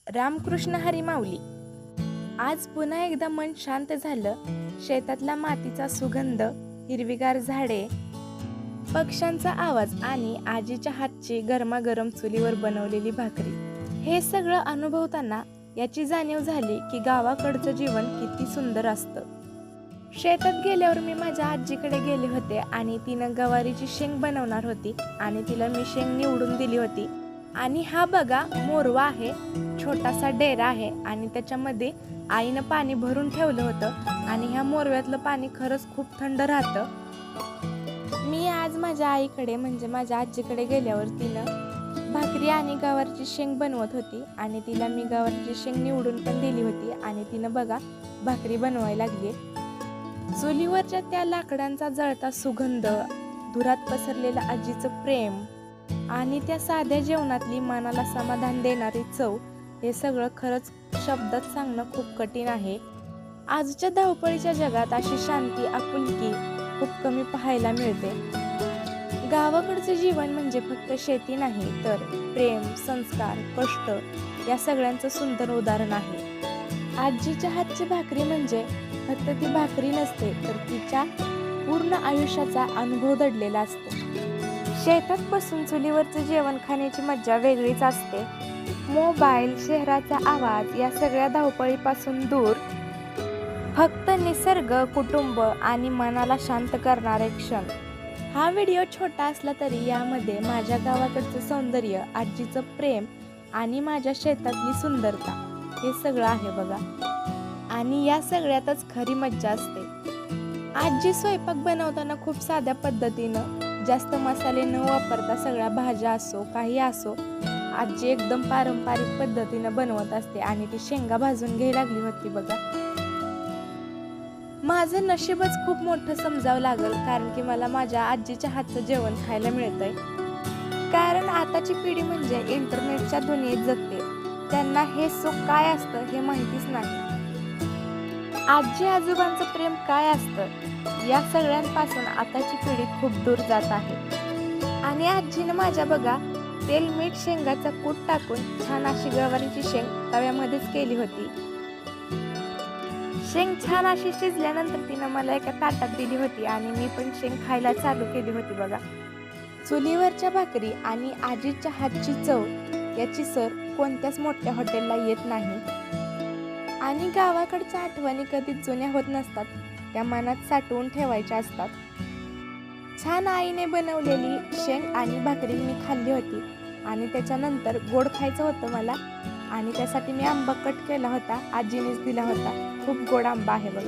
रामकृष्ण हरी माऊली. आज पुन्हा एकदा मन शांत झालं. शेतातला मातीचा सुगंध, हिरवीगार झाडे, पक्ष्यांचा आवाज आणि आजीच्या हातची गरमागरम चुलीवर बनवलेली भाकरी, हे सगळं अनुभवताना याची जाणीव झाली की गावाकडचं जीवन किती सुंदर असतं. शेतात गेल्यावर मी माझ्या आजीकडे गेले होते आणि तिनं गवारीची शेंग बनवणार होती आणि तिला मी शेंग निवडून दिली होती. आणि हा बघा मोरवा आहे, छोटासा डेरा आहे आणि त्याच्यामध्ये आईनं पाणी भरून ठेवलं होतं आणि ह्या मोरव्यातलं पाणी खरंच खूप थंड राहतं. मी आज माझ्या आईकडे म्हणजे माझ्या आजीकडे गेल्यावर तिनं भाकरी आणि गवारची शेंग बनवत होती आणि तिला मी गवारची शेंग निवडून पण दिली होती आणि तिनं बघा भाकरी बनवायला लागली. चुलीवरच्या त्या लाकडांचा जळता सुगंध, धुरात पसरलेलं आजीचं प्रेम आणि त्या साध्या जेवणातली मनाला समाधान देणारी चव, हे सगळं खरंच शब्दात सांगणं खूप कठीण आहे. आजच्या धावपळीच्या जगात अशी शांती, आपुलकी खूप कमी पाहायला मिळते. गावाकडचं जीवन म्हणजे फक्त शेती नाही तर प्रेम, संस्कार, कष्ट या सगळ्यांचं सुंदर उदाहरण आहे. आजीच्या हातची भाकरी म्हणजे फक्त ती भाकरी नसते तर तिच्या पूर्ण आयुष्याचा अनुभव दडलेला असतो. शेतात बसून चुलीवरचं जेवण खाण्याची मज्जा वेगळीच असते. मोबाईल, शहराचा आवाज या सगळ्या धावपळीपासून दूर फक्त निसर्ग, कुटुंब आणि मनाला शांत करणारे क्षण. हा व्हिडिओ छोटा असला तरी यामध्ये माझ्या गावाकडचं सौंदर्य, आजीचं प्रेम आणि माझ्या शेतातली सुंदरता हे सगळं आहे बघा. आणि या सगळ्यातच खरी मज्जा असते. आजी स्वयंपाक बनवताना खूप साध्या पद्धतीनं, जास्त मसाले न वापरता सगळ्या भाज्या असो काही असो, आजी एकदम पारंपरिक पद्धतीनं बनवत असते आणि ती शेंगा भाजून घ्यायला लागली होती बघा. माझं नशीबच खूप मोठं समजावं लागल, कारण की मला माझ्या आजीच्या हातचं जेवण खायला मिळतंय. कारण आताची पिढी म्हणजे इंटरनेटच्या दुनियेत जगते, त्यांना हे सुख काय असतं हे माहितीच नाही. आजी आजोबांचं प्रेम काय असतं या सगळ्यांपासून आताची पिढी खूप दूर जात आहे. आणि आजीनं माझ्या बघा तेल, मीठ, शेंगाचा कूट टाकून छान अशी गवारीची शेंग तव्यामध्येच केली होती. शेंग छान अशी शिजल्यानंतर तिनं मला एका ताटात दिली होती आणि मी पण शेंग खायला चालू केली होती बघा. चुलीवरच्या भाकरी आणि आजीच्या हातची चव याची सर कोणत्याच मोठ्या हॉटेलला येत नाही. आणि गावाकडच्या आठवणी कधीच जुन्या होत नसतात, त्या मनात साठवून ठेवायच्या असतात. छान आईने बनवलेली शेंग आणि भाकरी मी खाल्ली होती आणि त्याच्यानंतर गोड खायचं होतं मला आणि त्यासाठी मी आंबा कट केला होता, आजीनेच दिला होता. खूप गोड आंबा आहे बघा.